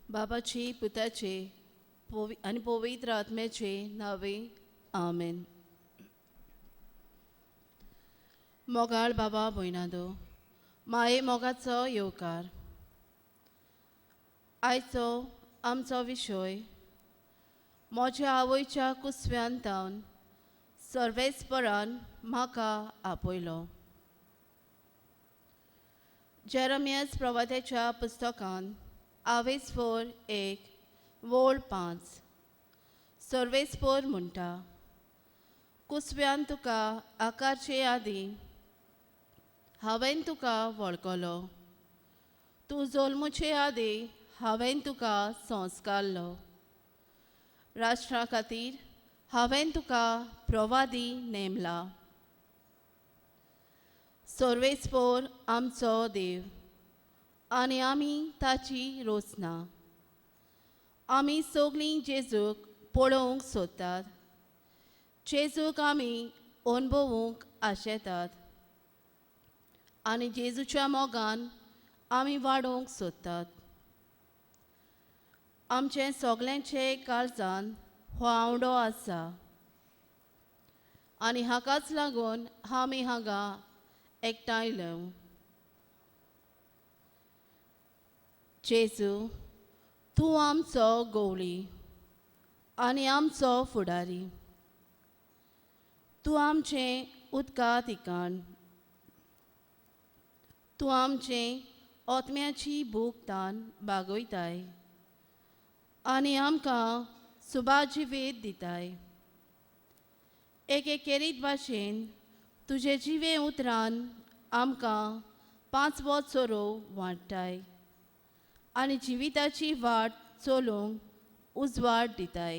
बापाचे पुताचे आणि पवित्र आत्म्याचे नावे आमेन. मोगाळ बाबा भयणादो, माये मोगाचो येवकार. आयचो आमचो विशय म्हज्या आवयच्या kusveant-thaun Sorvesporan mhaka apoilo. Jeremias प्रवाद्याच्या पुस्तकान आवेस्पोर 1:5 सर्वेस्पोर म्हणटा, कुसव्यान तुका आकारचे आदी हांवें तुका वळखलो. तूं जल्मुचे आदी हांवें तुका संस्कारलो. राष्ट्रा खातीर हांवें तुका प्रवादी नेमला. सर्वेस्पोर आमचो देव आनी आमी ताची रोसना. आमी सगळीं जेजूक पळोवंक सोदतात. जेजूक आमी अणभवूंक आशेतात आनी जेजूच्या मोगान आमी वाडोवंक सोदतात. आमचे सगल्यांचे काळजान हो आवडो आसा आनी हाकाच लागून आमी हांगा एकठांयल्यो. जेजू, तूं आमचो गवळी आनी आमचो फुडारी. तूं आमचें उदका तिकाण. तूं आमचें ओतम्याची भूक तान भागयताय आनी आमकां सुभाजिवेत दिताय. एकेरीत भाशेन तुजे जिवे उतरान आमकां 5वो चोरो वाडटाय आनी जिविताची वाट चलोवंक उजवाड दिताय.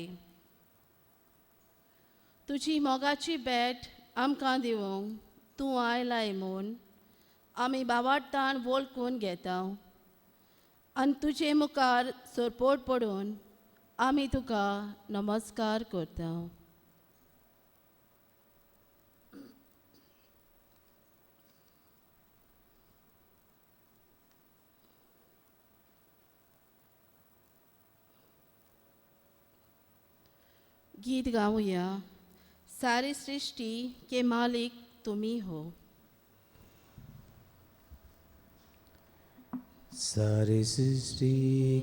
तुजी मोगाची भेट आमकां दिवंक तूं आयलाय म्हूण आमी बावार्थान वळखून घेता आनी तुजे मुखार सरपोट पडून आमी तुका नमस्कार करता. गीत गाऊया. सारी सृष्टि के मालिक तुम्ही हो. सारी सृष्टि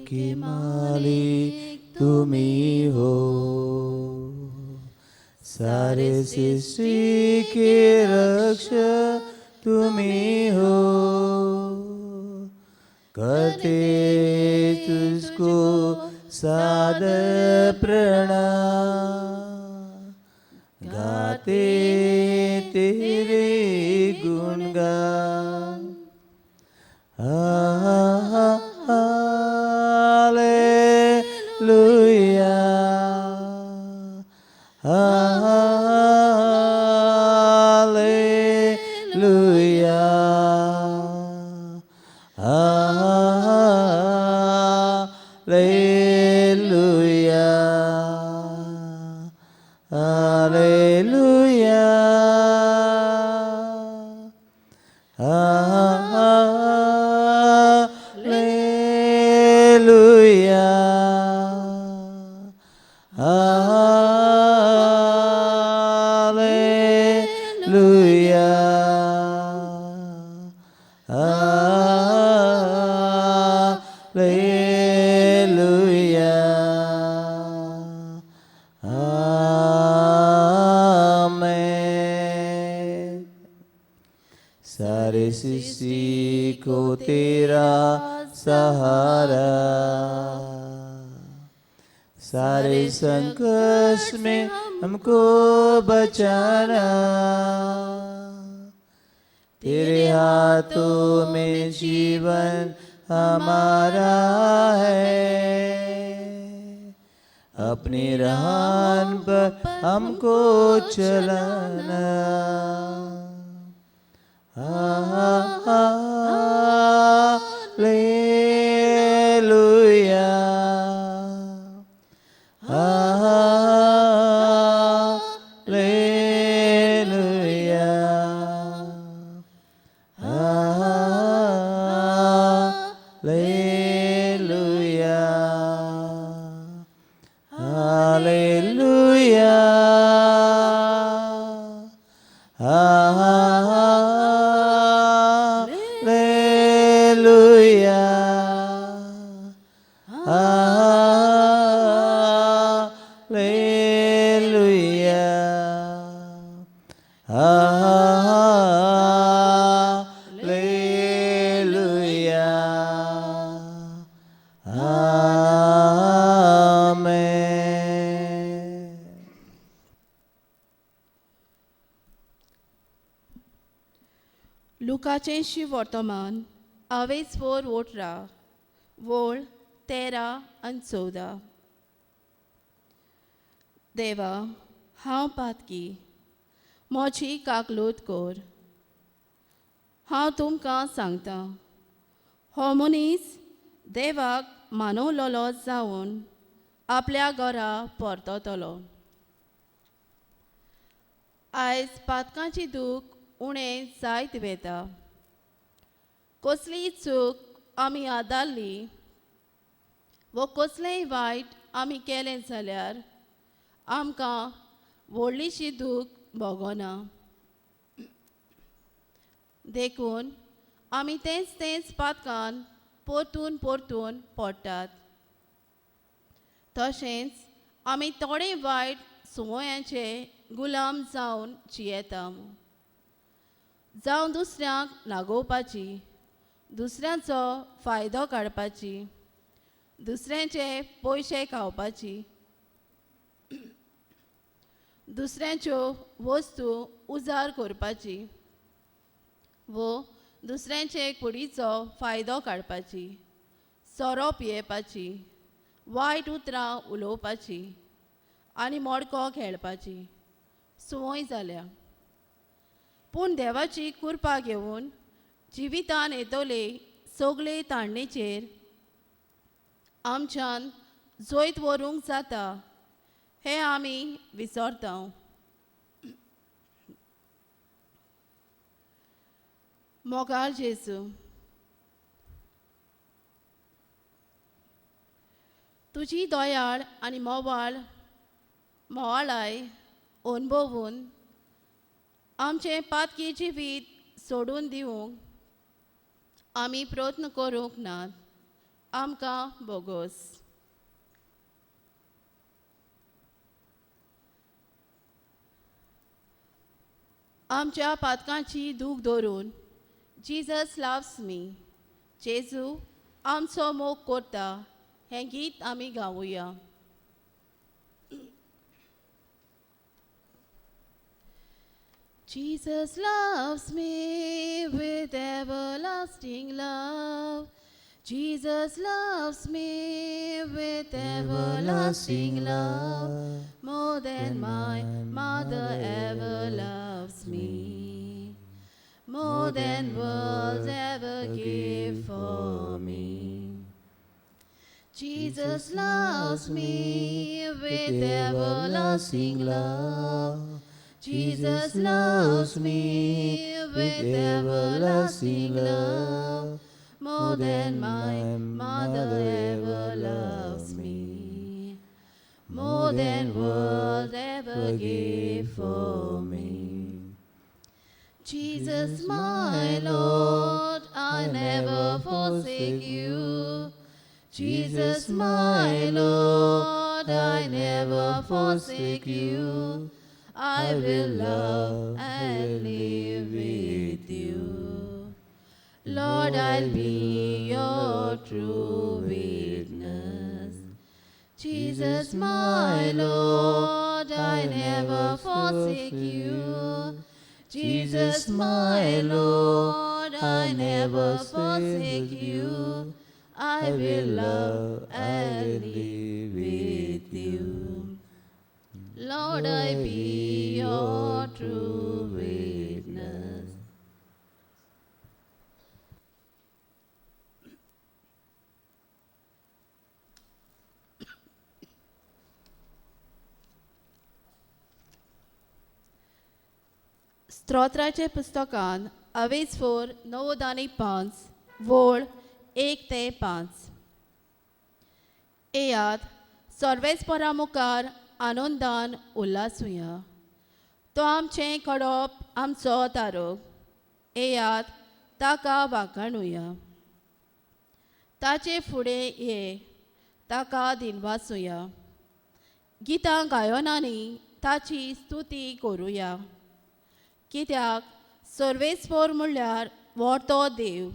के मालिक तुम्ही हो. सारे सृष्टि के रक्षक तुम्ही हो. करते तुझको सादर प्रणाम. गाते तेरे गुणगान. Hallelujah. Hallelujah. Hallelujah. Hallelujah. Hallelujah. Hallelujah. Hallelujah. Amen. सारे सृष्टि को तेरा सहारा. सारे संकट में हमको बचाना. तेरे हाथों में जीवन हमारा है. अपनी राह पर हमको चलाना. हालेलुया. हालेलुया. हालेलुया. लुकाचें शिव वर्तमान 24 वोटरा वोळ 13 आनी 14. देवा, हांव पातकी, म्हजी काकलूत कोर. हांव तुमकां सांगतां, हो मनीस देवाक मानवलोलो जावन आपल्या घरा परततलो. आयज पातकांची दूख उणें जायत वेता. कसलीय चूक आमी आदारली वो कसलेंय वायट आमी केलें जाल्यार आमकां व्हडलीशी दूख भोगना. देखून आमी तेंच पातकान परतून परतून पडटात. तशेंच आमी थोडे वायट संवयांचे गुलाम जावन जियेता. जावं दुसऱ्यांक नागोवपाची, दुसऱ्यांचो फायदो काडपाची, दुसऱ्यांचे पयशे खावपाची, दुसऱ्यांच्यो वस्तू उजार करपाची, वो दुसऱ्यांचे कुडीचो फायदो काडपाची, सोरो पियेवपाची, वायट उतरां उलोवपाची आनी मोडको खेळपाची संवय जाल्या. पूण देवाची कृपा घेवन जिवितान येतोले सगळे ताणणेचेर आमच्यान जोयत व्हरूंक जाता हें आमी विसरता. मोगाळ जेजू, तुजी दोयाळ आनी मोवाळाय अणभवून आमचें पातकी जिवीत सोडून दिवंक आमी प्रयत्न करूंक नात. आमकां बोगोस. आमच्या पातकांची दूख धरून जिजस लव्स मी, जेजू आमचो मोग करता हें गीत आमी गावुया. Jesus loves me with everlasting love. Jesus loves me with everlasting love. More than my mother ever loves me. More than worlds ever gave for me. Jesus loves me with everlasting love. Jesus loves me with everlasting love. More than my mother ever loves me. More than world ever gave for me. Jesus, my Lord, I never forsake you. Jesus, my Lord, I never forsake you. I will love and live with you. Lord, I'll be your true witness. Jesus, my Lord, I never forsake you. Jesus, my Lord, I never forsake you. I will love and live with you. Lord, I be your true witness. स्तोत्राचे पुस्तकान 24 9 5 वोळ 1 ते 5. एयात सर्वेस्परा मुखार आनंदान उल्हासुया. तो आमचें कडप आमचो तारोग. एयात ताका वाखाणुया. ताचे फुडें ये, ताका दिनवासुया. गितां गायनांनी ताची स्तुती करुया. कित्याक सर्वेस्पोर म्हणल्यार व्हडतो देव,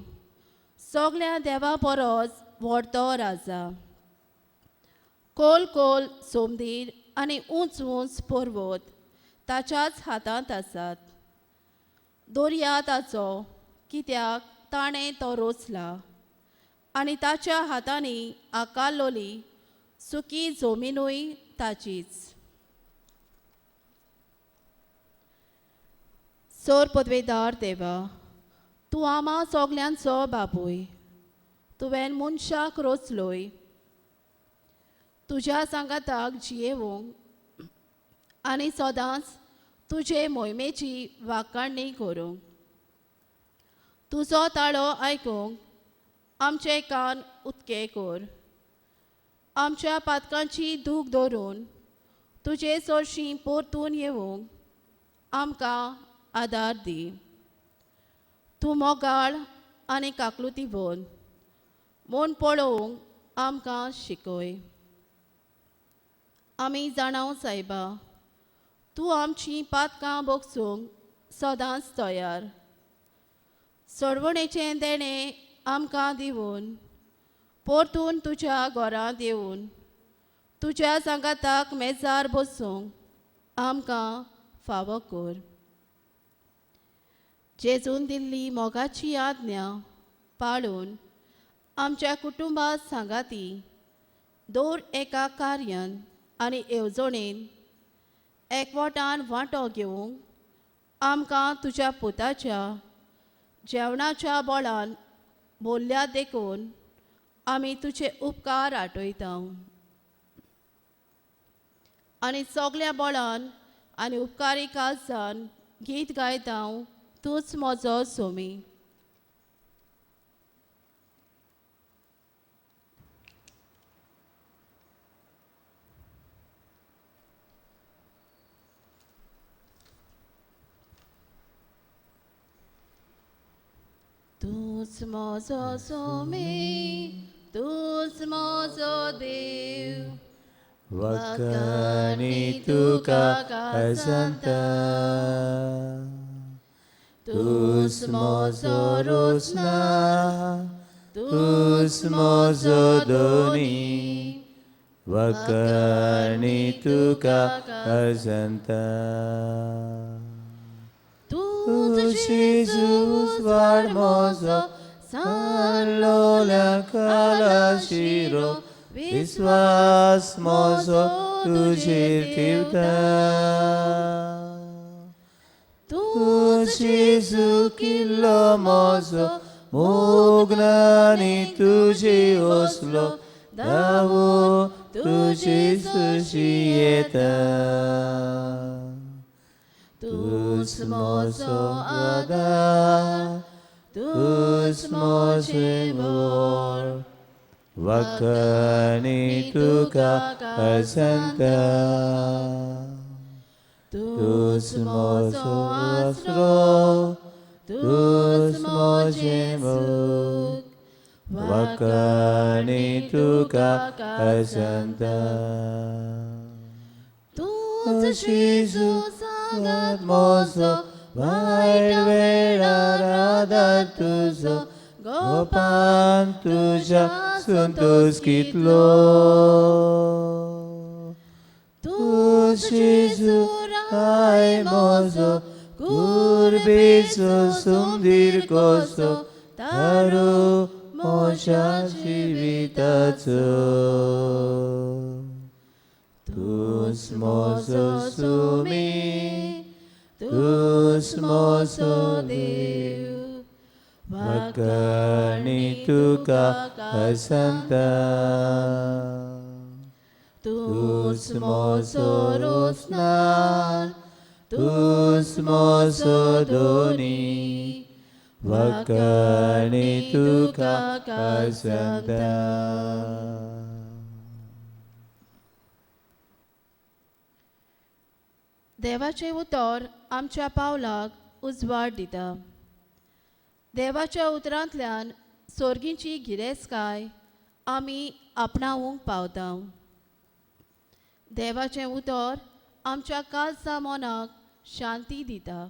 सगळ्या देवा परस व्हडतो राजा. खोल खोल सोमदीर आनी उंच उंच पर्वत ताच्याच हातांत आसात. दर्या ताचो, कित्याक ताणें तो रचला, आनी ताच्या हातांनी आकारलोली सुकी जमिनूय ताचीच. सोर पदवेदार देवा, तूं आमा सगल्यांचो बापूय. तुवें मनशाक रचलोय तुज्या सांगाताक जियेवंक आनी सदांच तुजे मोहिमेची वाखाणणी करूंक. तुजो ताळो आयकूंक आमचे कान उक्ते कर. आमच्या पातकांची दूख धरून तुजे चडशीं परतून येवंक आमकां आदार दी. तूं मोगाळ आनी काकलुतीबोन म्हूण पळोवंक आमकां शिकय. आमी जाणाव सायबा, तूं आमचीं पातकां भोगसूंक सदांच तयार. सडवणेचें देणें आमकां दिवन परतून तुज्या घरांत येवन तुज्या सांगाताक मेजार बसूंक आमकां फावो कर. जेजून दिल्ली मोगाची आज्ञा पाळून आमच्या कुटुंबांत सांगाती दर एका कार्यान आनी येवजणेन एकवटान वांटो घेवंक आमकां तुज्या पुताच्या जेवणाच्या बोळान बोल्ल्या देखून आमी तुजे उपकार आठयता. आनी सगल्या बोळान आनी उपकारी काळजान गीत गायता, तूंच म्हजो सोमी. तूंच म्हजो सोमी, तूंच म्हजो देव. वखाणी तुका संता. तूंच म्हजो रोसना, तूंच म्हजो दोनी. वखाणी तुका संता. तूं जेजूस वाड म्हजो सांडलोल्या काळाशिरो. विश्वास म्हजो तुजेर ठेवता. तूं जेजू किल्लो म्हजो मोगनानी तुजे वसलो. दावो तुजे सुशी येता. तूंच म्हजो आदार, तूंच म्हजें मोल. वखाणी तुका संता. तूंच म्हजो आसरो, तूंच म्हजें मोग. वखाणी तुका संता. तूंच जेजू सांगात म्हजो वायट वेळार आदार तुजो. गोपान तुज्या संतोष कितलो. तूं जेजू राय म्हजो कुर्बेचो सोमदीर कसो. तारो म्हज्या जिविताचो. तूंच म्हजो सोमी, तूंच म्हजो देव. वखाणी तुका संता. तूंच म्हजो रोसनार, तूंच म्हजो दोनी. वखाणी तुका संता. देवाचें उतर आमच्या पावलाक उजवाड दिता. देवाच्या उतरांतल्यान सोर्गींची गिरेस्तकाय आमी आपणावंक पावता. देवाचें उतर आमच्या काळजा मनाक शांती दिता.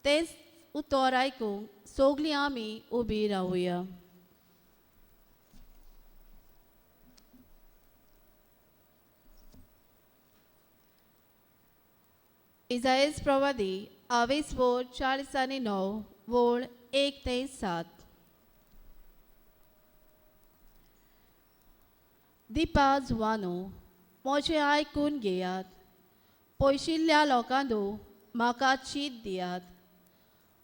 तेच उतर आयकूंक सोगलीं आमी उबी रावुया. इजायस प्रवादी 40:9 वोळ 1 ते 7. दिपा जुवानो, म्हजें आयकून घेयात. पयशिल्ल्या लोकांदू म्हाका चीत दियात.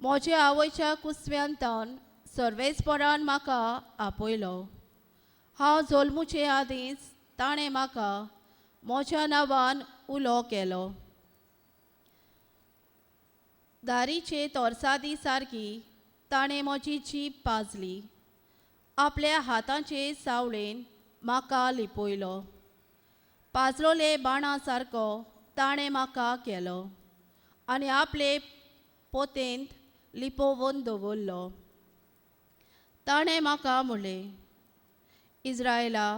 म्हजे आवयच्या कुस्व्यांतान सर्वेस्परान म्हाका आपयलो. हांव जल्मुचे आदींच ताणें म्हाका म्हज्या नांवान उलो केलो. दारीचे तोरसादी सारकी ताणें म्हजी जीब पाजली. आपल्या हातांचे सावळेन म्हाका लिपयलो. पाजलोले बाणा सारको ताणें म्हाका केलो आनी आपले पोतेंत लिपोवन दवरलो. ताणें म्हाका म्हणलें, इस्रायला,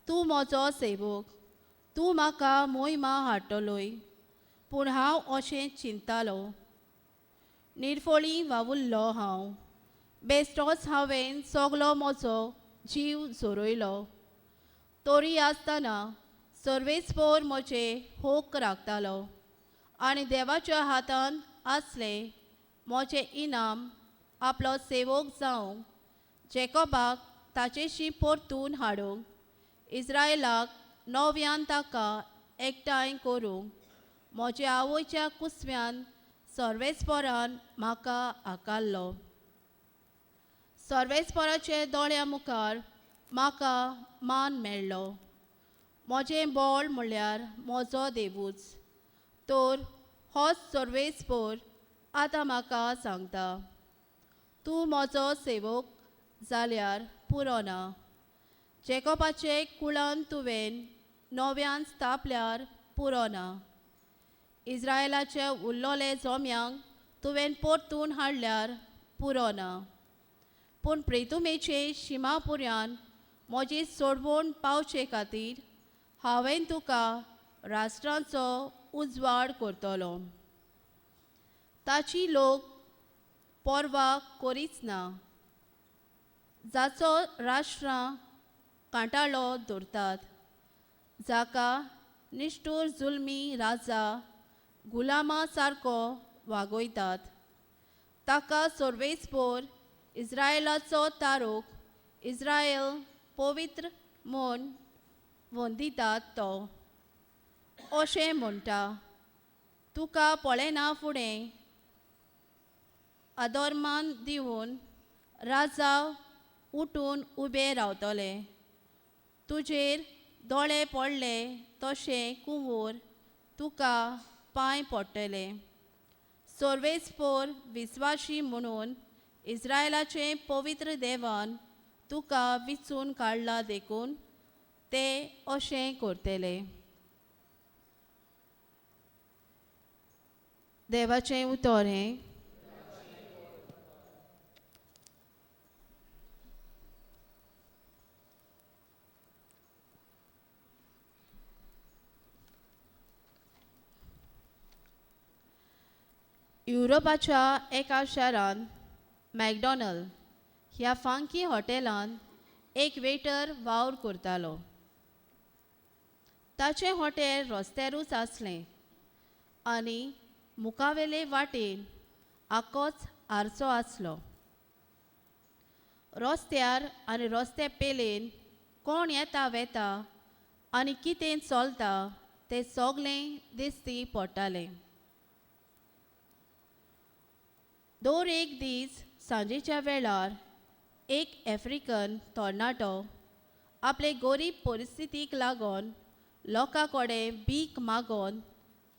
तूं म्हजो सेवक. तूं म्हाका मोहिमा हाडटलोय. पूण हांव अशें चिंततालो, निर्फळी वावुरलो हांव. बेश्टोच हांवें सगलो म्हजो जीव जोरोयलो. तोरी आसतना सर्वेस्पोर म्हजे होक राखतालो आनी देवाच्या हातान आसलें म्हजें इनाम आपलो सेवक जावंक, जॅकोबाक ताचेशी परतून हाडूंक, इस्रायलाक नव्यान ताका एकठांय करूंक म्हजे आवयच्या कुस्व्यान सर्वेस्परान म्हाका आकारलो. सर्वेस्पराचे दोळ्या मुखार म्हाका मान मेळ्ळो. म्हजें बोळ म्हणल्यार म्हजो देवूच. तर होच सर्वेस्पोर आतां म्हाका सांगता, तूं म्हजो सेवक जाल्यार पुरो ना. जॅकोबाचे कुळान तुवें नव्यान स्थापल्यार पुरो ना. इस्रायलाचे उरलोले जोम्यांक तुवें परतून हाडल्यार पुरो ना. पूण प्रेतुमेचे शिमापुर्यान म्हजी सोडवण पावचे खातीर हांवें तुका राष्ट्रांचो उजवाड करतलो. ताची लोक परवा करीच ना, जाचो राष्ट्रां कांटाळो दवरतात, जाका निश्ठूर जुल्मी राजा गुलामा सारको वागयतात. ताका सर्वेस्पोर इस्रायलाचो तारूक इस्रायल पवित्र म्हूण वंदितात तो अशें म्हणटा, तुका पळयना फुडें आदोर्मान दिवन राजा उठून उबे रावतले. तुजेर दोळे पडले तशें कुंवोर तुका पांय पडटले. सर्वेस्पोर विस्वाशी म्हणून इस्रायलाचे पवित्र देवान तुका विचून काडला देखून ते अशें करतले. देवाचें उतर हें. युरोपाच्या एका शारान मॅकडॉनल्ड ह्या फांकी हॉटेलान एक वेटर वावर करतालो. ताचें हॉटेल रस्त्यारूच आसलें आनी मुखावेले वाटेन आखोच आरसो आसलो. रस्त्यार आनी रस्ते पेलेन कोण येता वेता आनी कितें चलता तें सगलें दिसती पडटालें. दर एक दीस सांजेच्या वेळार एक आफ्रिकन तरणाटो आपले गरीब परिस्थितीक लागून लोकां कडेन भीक मागून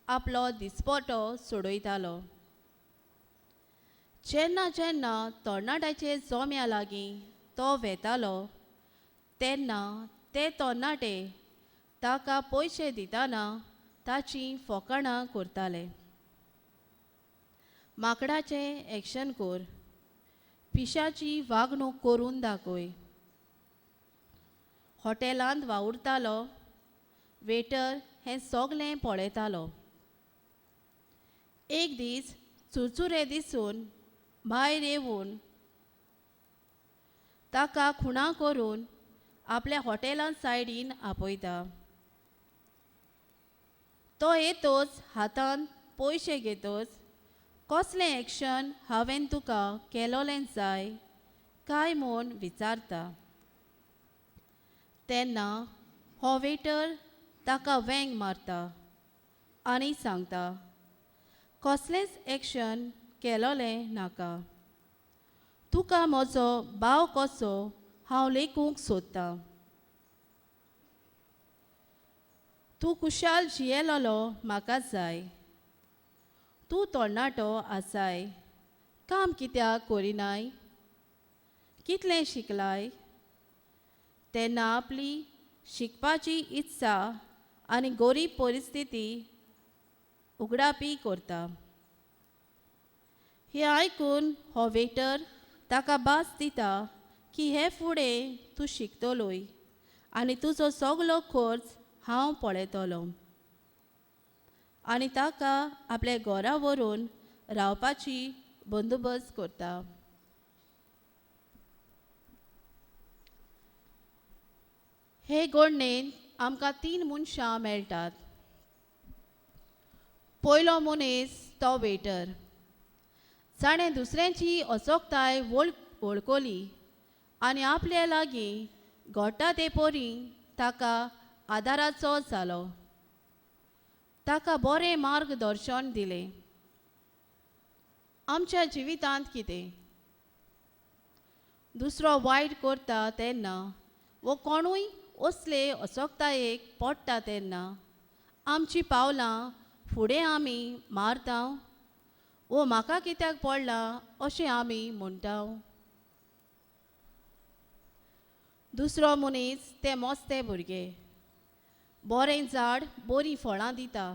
आपलो दिसपटो सोडयतालो. जेन्ना जेन्ना तरणाट्याचे जोम्या लागीं तो वेतालो तेन्ना ते तरणाटे ताका पयशे दितना ताची फकाणां करताले. माकडाचें एक्शन कर. पिशाची वागणूक करून दाखय. हॉटेलांत वावुरतालो वेटर हें सगलें पळयतालो. एक दीस चुरचुरे दिसून भायर येवन ताका खुणा करून आपल्या हॉटेलांत सायडीन आपयता. तो येतोच हातांत पयशे घेतोच, कसलें एक्शन हांवें तुका केलोलें जाय काय म्हूण विचारता. तेन्ना हो वेटर ताका वेंग मारता आनी सांगता, कसलेंच एक्शन केलोलें नाका. तुका म्हजो भाव कसो हांव लेखूंक सोदतां. तूं कुशाल जियेलोलो म्हाका जाय. तूं तरणाटो आसाय, काम कित्याक करिनाय? कितलें शिकलाय? तेन्ना आपली शिकपाची इत्सा आनी गरीब परिस्थिती उगडापी करता. हें आयकून हो वेटर ताका भास दिता की हे फुडें तूं शिकतलोय आनी तुजो सगलो खर्च हांव पळयतलों. आनी ताका आपल्या घरा व्हरून रावपाची बंदोबस्त करता. हे घडणेंत आमकां 3 मनशां मेळटात. पयलो मनीस तो वेटर. जाणें दुसऱ्यांची अचोकताय वळखली आनी आपले लागीं घडटा ते परी ताका आदाराचो जालो. ताका बरें मार्गदर्शन दिलें. आमच्या जिवितांत कितें दुसरो वायट करता तेन्ना वो कोणूय असले अचोकतायेक पडटा तेन्ना आमचीं पावलां फुडें आमी मारता वो म्हाका कित्याक पडलां अशें आमी म्हणटा. दुसरो मनीस तें मोस्तें भुरगें. बरें झाड बरीं फळां दिता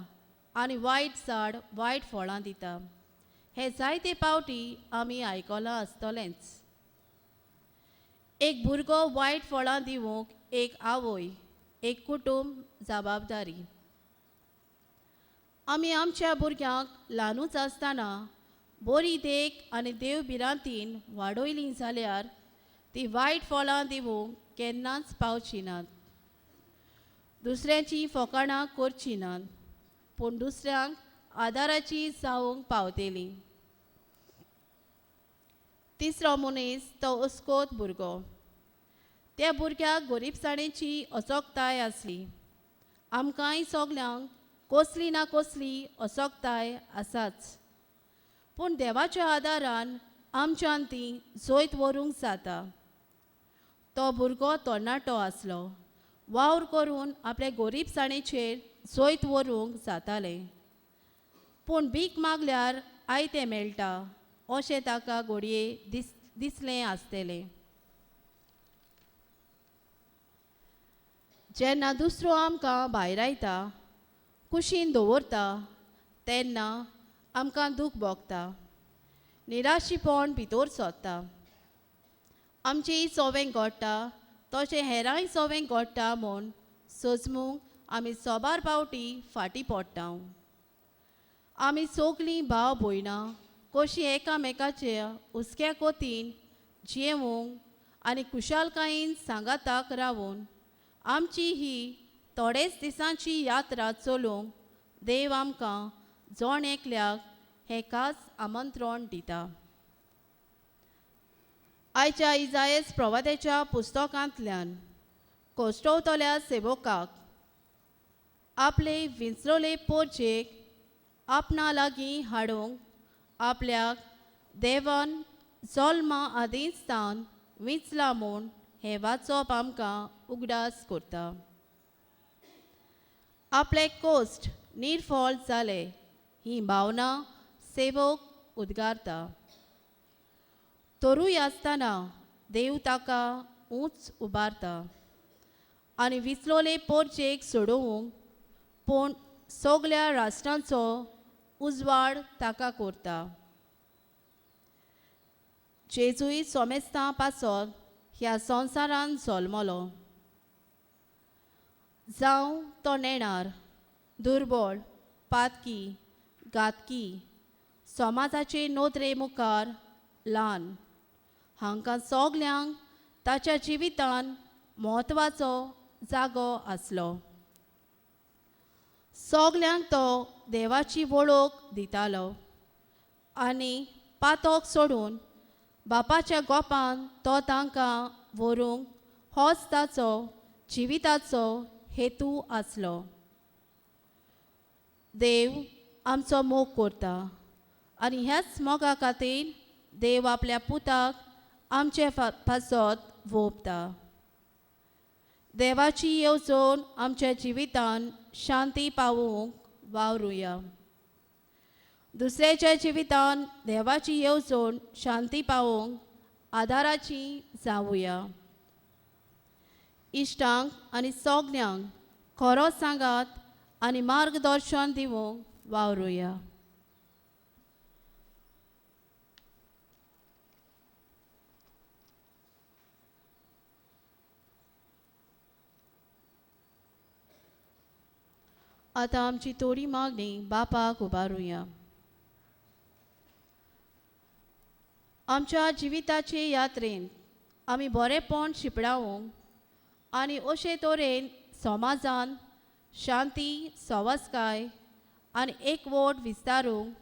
आनी वायट झाड वायट फळां दिता. हें जायते पावटी आमी आयकलां आसतलेंच. एक भुरगो वायट फळां दिवंक एक आवय, एक कुटुंब जबाबदारी. आमी आमच्या भुरग्यांक ल्हानूच आसतना बरी देख आनी देवभिरांतीन वाडयलीं जाल्यार तीं वायट फळां दिवंक केन्नाच पावचीं नात. दुसऱ्यांची फकाणां करचीं नात, पूण दुसऱ्यांक आदाराची जावंक पावतेलीं. तिसरो मनीस तो हुस्कोत भुरगो. त्या भुरग्याक गरीबसाणेची अचोकताय आसली. आमकांय सगल्यांक कसली ना कसली अचोकताय आसाच, पूण देवाच्या आदारान आमच्यान ती जैत व्हरूंक जाता. तो भुरगो तरणाटो आसलो. वावर करून आपले गरीबसाणेचेर जैत व्हरूंक जातालें, पूण भीक मागल्यार आयतें मेळटा अशें ताका घडये दिसलें आसतलें. जेन्ना दुसरो आमकां भायरायता, कुशीन दवरता तेन्ना आमकां दूख भोगता, निराशीपण भितर सोदता. आमचेय सोवें घडटा तशें हेरांय सोवें घडटा म्हूण सजमूंक आमी सोबार पावटी फाटीं पडटा. आमी सगलीं भाव भयणां कशीं एकामेकाच्या हुस्क्या कोतीन जियेवंक आनी खुशालकायेन सांगाताक रावून आमची ही थोडेच दिसांची यात्रा चलोवंक देव आमकां जोण एकल्याक हें खास आमंत्रण दिता. आयच्या इजायेस प्रवाद्याच्या पुस्तकांतल्यान कोश्टवतल्या सेवकाक आपले विंचलोले पोरचेक आपणा लागीं हाडूंक आपल्याक देवान जल्मा आदींचतान विंचला म्हूण हें वाचप आमकां उगडास करता. आपले कोश्ट निर्फळ जाले ही भावना सेवक उद्गारता. तरूय आसतना देव ताका उंच उबारता आनी विचलोले पोरचेक सोडोवंक पूण सगल्या राष्ट्रांचो उजवाड ताका करता. जेजूय सोमेस्तां पासत ह्या संवसारान जल्मलो. जावं तो नेणार, दुर्बळ, पातकी, घातकी, समाजाचे नोदरे मुखार ल्हान, हांकां सगल्यांक ताच्या जिवितान म्हत्वाचो जागो आसलो. सगल्यांक तो देवाची वळख दितालो आनी पातोक सोडून बापाच्या गोपान तो तांकां व्हरूंक होच ताचो जिविताचो हेतू आसलो. देव आमचो मोग करता आनी ह्याच मोगा खातीर देव आपल्या पुताक आमचे पासत वोपता. देवाची येवजण आमच्या जिवितान शांती पावूंक वावरुया. दुसऱ्याच्या जिवितान देवाची येवजण शांती पावोवंक आदाराची जावुया. इश्टांक आनी सगल्यांक खरो सांगात आनी मार्गदर्शन दिवंक वावरुया. आतां आमची थोडी मागणी बापाक उबारुया. आमच्या जिविताचे यात्रेन आमी बरेपण शिपडावंक आनी अशे तरेन समाजान शांती, सवास्काय आनी एकवट विस्तारूंक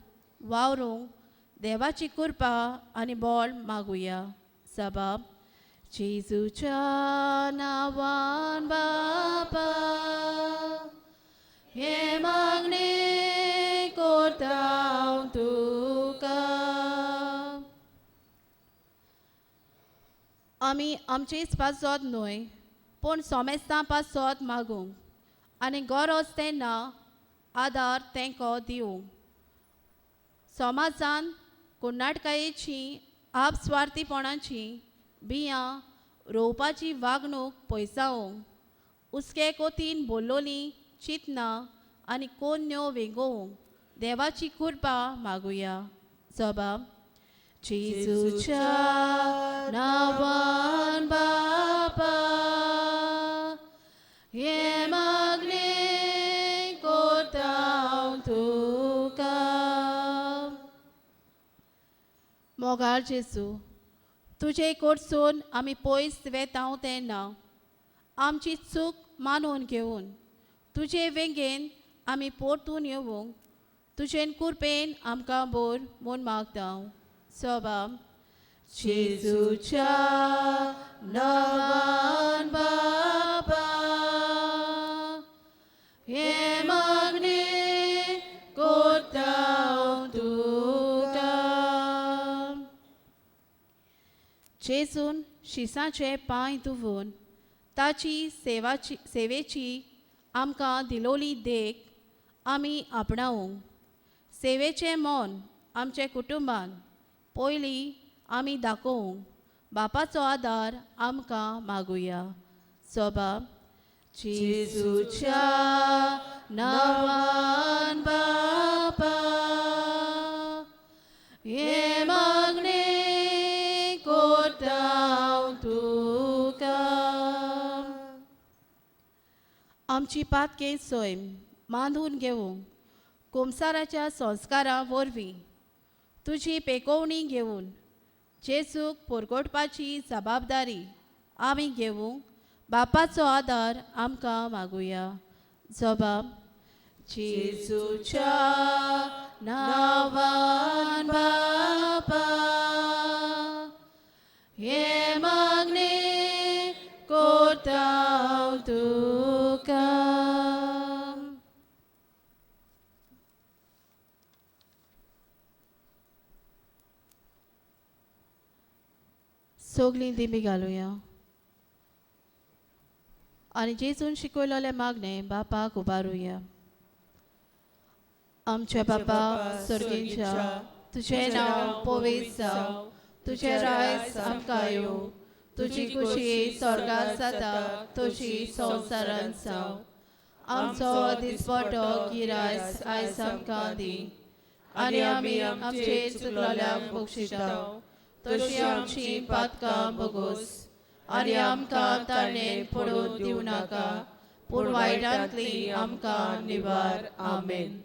वावरूंक देवाची कृपा आनी बळ मागुया. सबाब जेजूच्या नांवान बापा हे मागणे करता हांव तुका. आमी आमचीच पासत न्हय पूण सोमेस्तां पासत मागूंक आनी गरज तेन्ना आदार तेंको दिवंक समाजान कुन्नाटकायेची आपस्वार्थीपणाची बियां रोवपाची वागणूक पयसावंक उस्के कोतीन बोल्लोलीं चिंतनां आनी कोन्यो वेंगोवंक देवाची कृपा मागुया. जबाब जेजूच्या नांवान बापा हे मागणे करता हांव तुका. मोगाळ जेजू, तुजे कडसून आमी पयस वेतांव तेन्ना आमची चूक मानून घेवन तुजे वेंगेन आमी परतून येवंक तुजेन कृपेन आमकां बोर म्हूण मागता. सबाब जेजूच्या नांवान बापा हे मागणे करता हांव तुका. जेजून शिसाचे पांय धुवून ताची सेवेची आमकां दिलोली देख आमी आपणावंक सेवेचें मोन आमचे कुटुंबान पयलीं आमी दाखोवंक बापाचो आदार आमकां मागुया. सबाब जेजूच्या नांवान बापा हे मागणे करता हांव तुका. आमची पातके सैम बांदून घेवंक कोमसाराच्या संस्कारा वरवीं तुजी पेकोवणी घेवन जेजूक परगटपाची जबाबदारी आमी घेवंक बापाचो आदार आमकां मागुया. जबाब जेजूच्या नांवान बापा हे मागणे करता हांव तुका. सगलीं दिमी घालुया आनी जेजून शिकयलोले मागणे बापाक उबारुया. आमच्या बापा सर्गेच्या तुजें नांव पवित्र जावं, तुजें रायज आमकां येवं, तुजी खुशी स्वर्गांत जाता तशी संवसारांत जावं. आमचो दिसपटो गिरायस आयज आमकां दी आनी आमी आमचेर चुकलोल्यांक बक्षिता तशी आमची पातकां बोगोस आनी आमकां तारणें पडूं दिवं नाका पूण वायटांतली आमकां निवार. आमेन.